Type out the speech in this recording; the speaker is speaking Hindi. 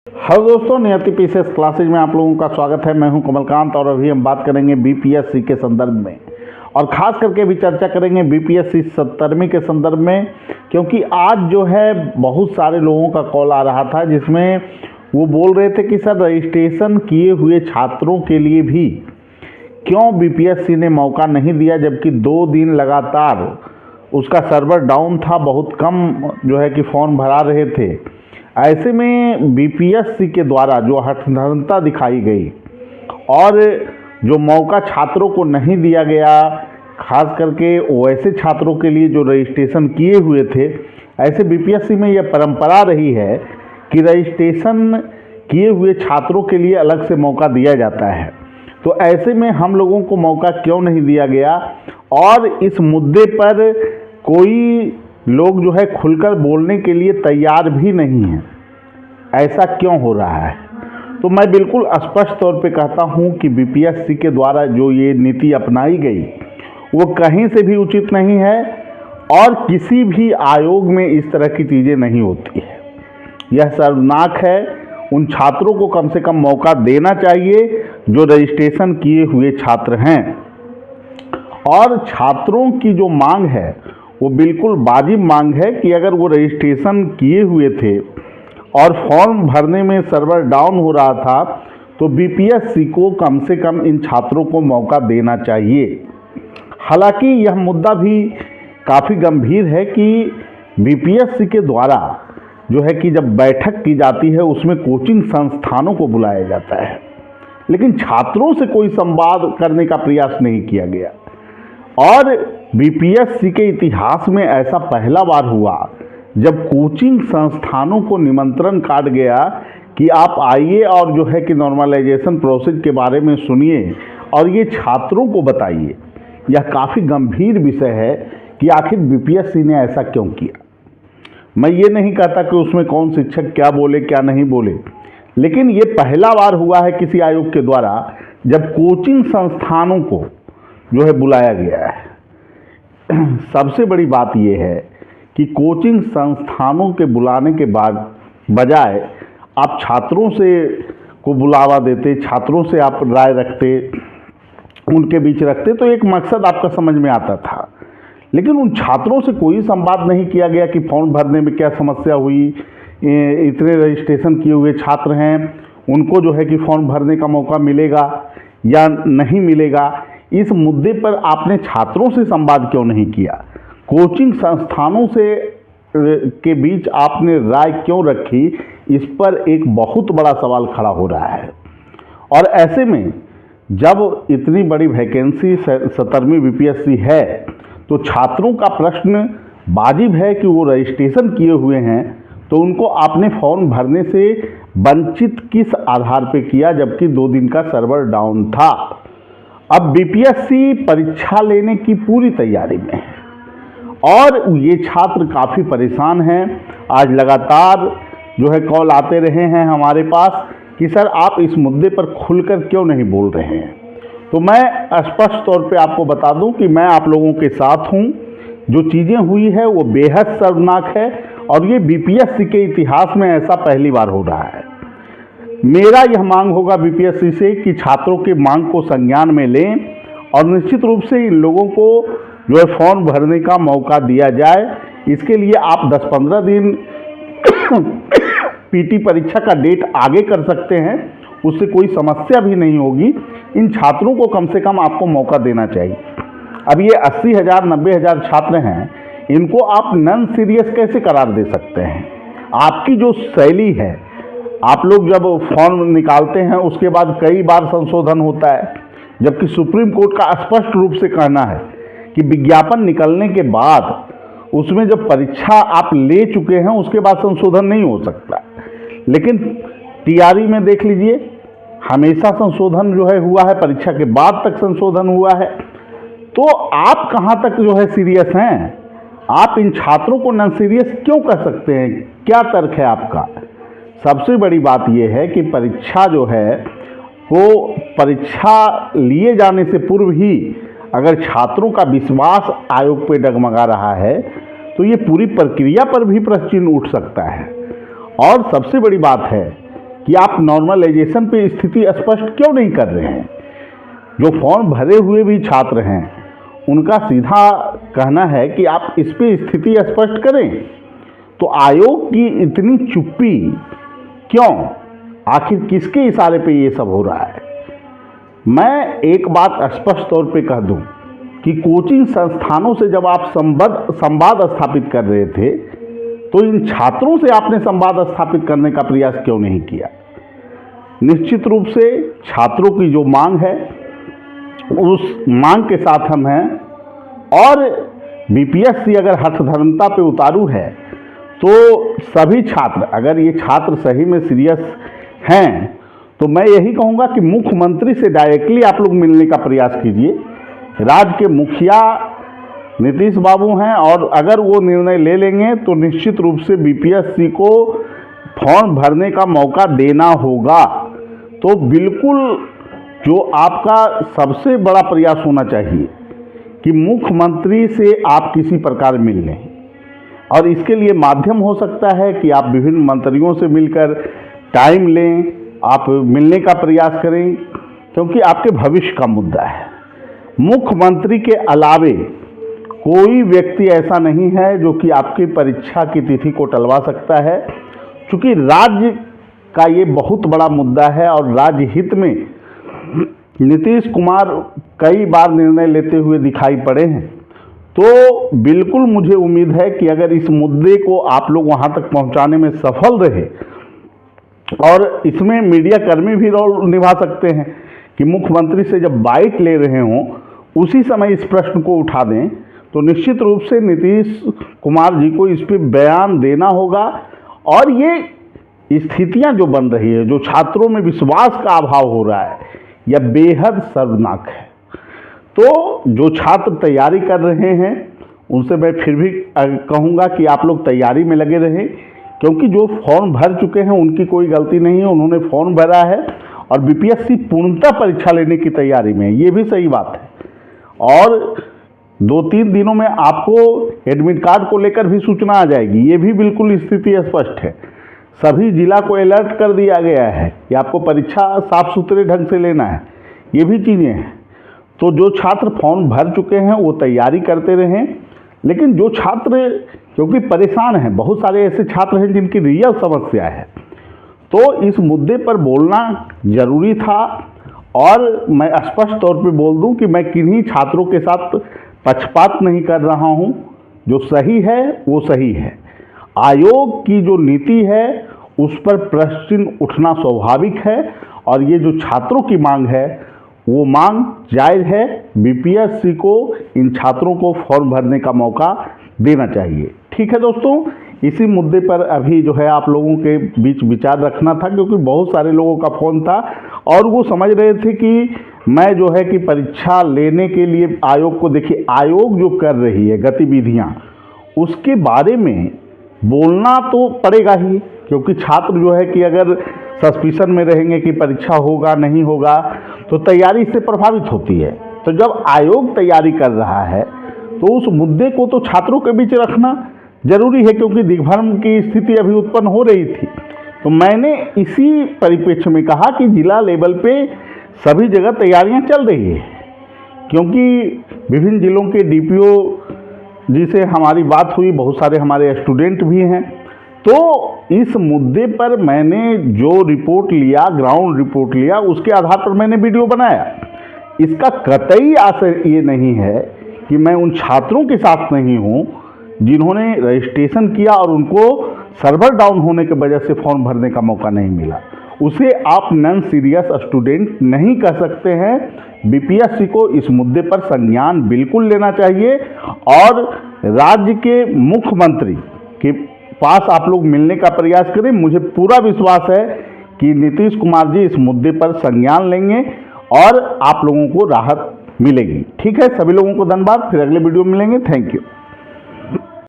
हेलो दोस्तों, नियति पीसीएस क्लासेज में आप लोगों का स्वागत है। मैं हूं कमलकांत और अभी हम बात करेंगे बीपीएससी के संदर्भ में, और ख़ास करके भी चर्चा करेंगे बीपीएससी 70वीं के संदर्भ में, क्योंकि आज जो है बहुत सारे लोगों का कॉल आ रहा था जिसमें वो बोल रहे थे कि सर रजिस्ट्रेशन किए हुए छात्रों के लिए भी क्यों बीपीएससी ने मौका नहीं दिया, जबकि 2 दिन लगातार उसका सर्वर डाउन था, बहुत कम जो है कि फॉर्म भरा रहे थे। ऐसे में बीपीएससी के द्वारा जो हठधर्मिता दिखाई गई और जो मौका छात्रों को नहीं दिया गया, खास करके वैसे छात्रों के लिए जो रजिस्ट्रेशन किए हुए थे, ऐसे बीपीएससी में यह परंपरा रही है कि रजिस्ट्रेशन किए हुए छात्रों के लिए अलग से मौका दिया जाता है। तो ऐसे में हम लोगों को मौका क्यों नहीं दिया गया, और इस मुद्दे पर कोई लोग जो है खुलकर बोलने के लिए तैयार भी नहीं हैं, ऐसा क्यों हो रहा है? तो मैं बिल्कुल स्पष्ट तौर पे कहता हूं कि बीपीएससी के द्वारा जो ये नीति अपनाई गई वो कहीं से भी उचित नहीं है, और किसी भी आयोग में इस तरह की चीज़ें नहीं होती है। यह शर्मनाक है। उन छात्रों को कम से कम मौका देना चाहिए जो रजिस्ट्रेशन किए हुए छात्र हैं, और छात्रों की जो मांग है वो बिल्कुल वाजिब मांग है कि अगर वो रजिस्ट्रेशन किए हुए थे और फॉर्म भरने में सर्वर डाउन हो रहा था, तो बीपीएससी को कम से कम इन छात्रों को मौका देना चाहिए। हालांकि यह मुद्दा भी काफ़ी गंभीर है कि बीपीएससी के द्वारा जो है कि जब बैठक की जाती है उसमें कोचिंग संस्थानों को बुलाया जाता है, लेकिन छात्रों से कोई संवाद करने का प्रयास नहीं किया गया। और बीपीएससी के इतिहास में ऐसा पहला बार हुआ जब कोचिंग संस्थानों को निमंत्रण काट गया कि आप आइए और जो है कि नॉर्मलाइजेशन प्रोसेस के बारे में सुनिए और ये छात्रों को बताइए। यह काफ़ी गंभीर विषय है कि आखिर बीपीएससी ने ऐसा क्यों किया। मैं ये नहीं कहता कि उसमें कौन शिक्षक क्या बोले क्या नहीं बोले, लेकिन ये पहला बार हुआ है किसी आयोग के द्वारा जब कोचिंग संस्थानों को जो है बुलाया गया है। सबसे बड़ी बात यह है कि कोचिंग संस्थानों के बुलाने के बाद बजाय आप छात्रों से को बुलावा देते, छात्रों से आप राय रखते, उनके बीच रखते, तो एक मकसद आपका समझ में आता था। लेकिन उन छात्रों से कोई संवाद नहीं किया गया कि फॉर्म भरने में क्या समस्या हुई, इतने रजिस्ट्रेशन किए हुए छात्र हैं, उनको जो है कि फॉर्म भरने का मौका मिलेगा या नहीं मिलेगा। इस मुद्दे पर आपने छात्रों से संवाद क्यों नहीं किया? कोचिंग संस्थानों से के बीच आपने राय क्यों रखी? इस पर एक बहुत बड़ा सवाल खड़ा हो रहा है। और ऐसे में जब इतनी बड़ी वैकेंसी 70वीं बीपीएससी है, तो छात्रों का प्रश्न वाजिब है कि वो रजिस्ट्रेशन किए हुए हैं, तो उनको आपने फॉर्म भरने से वंचित किस आधार पर किया, जबकि 2 दिन का सर्वर डाउन था। अब बीपीएससी परीक्षा लेने की पूरी तैयारी में है और ये छात्र काफ़ी परेशान हैं। आज लगातार जो है कॉल आते रहे हैं हमारे पास कि सर आप इस मुद्दे पर खुलकर क्यों नहीं बोल रहे हैं। तो मैं स्पष्ट तौर पे आपको बता दूं कि मैं आप लोगों के साथ हूं। जो चीज़ें हुई है वो बेहद शर्मनाक है, और ये बीपीएससी के इतिहास में ऐसा पहली बार हो रहा है। मेरा यह मांग होगा बीपीएससी से कि छात्रों के मांग को संज्ञान में लें और निश्चित रूप से इन लोगों को जो है फॉर्म भरने का मौका दिया जाए। इसके लिए आप 10-15 दिन पीटी परीक्षा का डेट आगे कर सकते हैं, उससे कोई समस्या भी नहीं होगी। इन छात्रों को कम से कम आपको मौका देना चाहिए। अब ये 80,000 90,000 छात्र हैं, इनको आप नॉन सीरियस कैसे करार दे सकते हैं? आपकी जो शैली है, आप लोग जब फॉर्म निकालते हैं उसके बाद कई बार संशोधन होता है, जबकि सुप्रीम कोर्ट का स्पष्ट रूप से कहना है कि विज्ञापन निकलने के बाद उसमें जब परीक्षा आप ले चुके हैं उसके बाद संशोधन नहीं हो सकता। लेकिन टीआरई में देख लीजिए, हमेशा संशोधन जो है हुआ है, परीक्षा के बाद तक संशोधन हुआ है। तो आप कहाँ तक जो है सीरियस हैं? आप इन छात्रों को नॉन सीरियस क्यों कह सकते हैं? क्या तर्क है आपका? सबसे बड़ी बात यह है कि परीक्षा जो है वो परीक्षा लिए जाने से पूर्व ही अगर छात्रों का विश्वास आयोग पे डगमगा रहा है, तो ये पूरी प्रक्रिया पर भी प्रश्न चिन्ह उठ सकता है। और सबसे बड़ी बात है कि आप नॉर्मलाइजेशन पे स्थिति स्पष्ट क्यों नहीं कर रहे हैं। जो फॉर्म भरे हुए भी छात्र हैं उनका सीधा कहना है कि आप इस पे स्थिति स्पष्ट करें। तो आयोग की इतनी चुप्पी क्यों? आखिर किसके इशारे पे ये सब हो रहा है? मैं एक बात स्पष्ट तौर पे कह दूं कि कोचिंग संस्थानों से जब आप संवाद स्थापित कर रहे थे तो इन छात्रों से आपने संवाद स्थापित करने का प्रयास क्यों नहीं किया? निश्चित रूप से छात्रों की जो मांग है उस मांग के साथ हम हैं, और बीपीएससी अगर हठधर्मता पे उतारू है तो सभी छात्र, अगर ये छात्र सही में सीरियस हैं तो मैं यही कहूँगा कि मुख्यमंत्री से डायरेक्टली आप लोग मिलने का प्रयास कीजिए। राज्य के मुखिया नीतीश बाबू हैं, और अगर वो निर्णय ले लेंगे तो निश्चित रूप से बीपीएससी को फॉर्म भरने का मौका देना होगा। तो बिल्कुल जो आपका सबसे बड़ा प्रयास होना चाहिए कि मुख्यमंत्री से आप किसी प्रकार मिल लें, और इसके लिए माध्यम हो सकता है कि आप विभिन्न मंत्रियों से मिलकर टाइम लें, आप मिलने का प्रयास करें, क्योंकि आपके भविष्य का मुद्दा है। मुख्यमंत्री के अलावे कोई व्यक्ति ऐसा नहीं है जो कि आपकी परीक्षा की तिथि को टलवा सकता है, क्योंकि राज्य का ये बहुत बड़ा मुद्दा है और राज्य हित में नीतीश कुमार कई बार निर्णय लेते हुए दिखाई पड़े हैं। तो बिल्कुल मुझे उम्मीद है कि अगर इस मुद्दे को आप लोग वहां तक पहुंचाने में सफल रहे, और इसमें मीडिया कर्मी भी रोल निभा सकते हैं कि मुख्यमंत्री से जब बाइट ले रहे हों उसी समय इस प्रश्न को उठा दें, तो निश्चित रूप से नीतीश कुमार जी को इस पर बयान देना होगा। और ये स्थितियां जो बन रही है, जो छात्रों में विश्वास का अभाव हो रहा है, यह बेहद शर्मनाक है। तो जो छात्र तैयारी कर रहे हैं उनसे मैं फिर भी कहूँगा कि आप लोग तैयारी में लगे रहें, क्योंकि जो फॉर्म भर चुके हैं उनकी कोई गलती नहीं है, उन्होंने फॉर्म भरा है और बीपीएससी पूर्णतः परीक्षा लेने की तैयारी में है, ये भी सही बात है। और 2-3 दिनों में आपको एडमिट कार्ड को लेकर भी सूचना आ जाएगी, ये भी बिल्कुल स्थिति स्पष्ट है। सभी जिला को अलर्ट कर दिया गया है कि आपको परीक्षा साफ सुथरे ढंग से लेना है, ये भी चीज़ें हैं। तो जो छात्र फॉर्म भर चुके हैं वो तैयारी करते रहें, लेकिन जो छात्र क्योंकि परेशान हैं, बहुत सारे ऐसे छात्र हैं जिनकी रियल समस्या है, तो इस मुद्दे पर बोलना जरूरी था। और मैं स्पष्ट तौर पे बोल दूं कि मैं किन्हीं छात्रों के साथ पक्षपात नहीं कर रहा हूं, जो सही है वो सही है। आयोग की जो नीति है उस पर प्रश्न चिन्ह उठना स्वाभाविक है, और ये जो छात्रों की मांग है वो मांग जायज़ है। बीपीएससी को इन छात्रों को फॉर्म भरने का मौका देना चाहिए। ठीक है दोस्तों, इसी मुद्दे पर अभी जो है आप लोगों के बीच विचार रखना था, क्योंकि बहुत सारे लोगों का फ़ोन था और वो समझ रहे थे कि मैं जो है कि परीक्षा लेने के लिए आयोग को, देखिए आयोग जो कर रही है गतिविधियां, उसके बारे में बोलना तो पड़ेगा ही, क्योंकि छात्र जो है कि अगर सस्पिशन में रहेंगे कि परीक्षा होगा नहीं होगा तो तैयारी इससे प्रभावित होती है। तो जब आयोग तैयारी कर रहा है तो उस मुद्दे को तो छात्रों के बीच रखना जरूरी है, क्योंकि दिग्भ्रम की स्थिति अभी उत्पन्न हो रही थी। तो मैंने इसी परिप्रेक्ष्य में कहा कि जिला लेवल पे सभी जगह तैयारियां चल रही है, क्योंकि विभिन्न जिलों के डीपीओ जी से हमारी बात हुई, बहुत सारे हमारे स्टूडेंट भी हैं। तो इस मुद्दे पर मैंने जो रिपोर्ट लिया, ग्राउंड रिपोर्ट लिया, उसके आधार पर मैंने वीडियो बनाया। इसका कतई आशय ये नहीं है कि मैं उन छात्रों के साथ नहीं हूँ जिन्होंने रजिस्ट्रेशन किया और उनको सर्वर डाउन होने की वजह से फॉर्म भरने का मौका नहीं मिला। उसे आप नॉन सीरियस स्टूडेंट नहीं कह सकते हैं। बीपीएससी को इस मुद्दे पर संज्ञान बिल्कुल लेना चाहिए, और राज्य के मुख्यमंत्री के पास आप लोग मिलने का प्रयास करें। मुझे पूरा विश्वास है कि नीतीश कुमार जी इस मुद्दे पर संज्ञान लेंगे और आप लोगों को राहत मिलेगी। ठीक है, सभी लोगों को धन्यवाद। फिर अगले वीडियो में मिलेंगे। Thank you.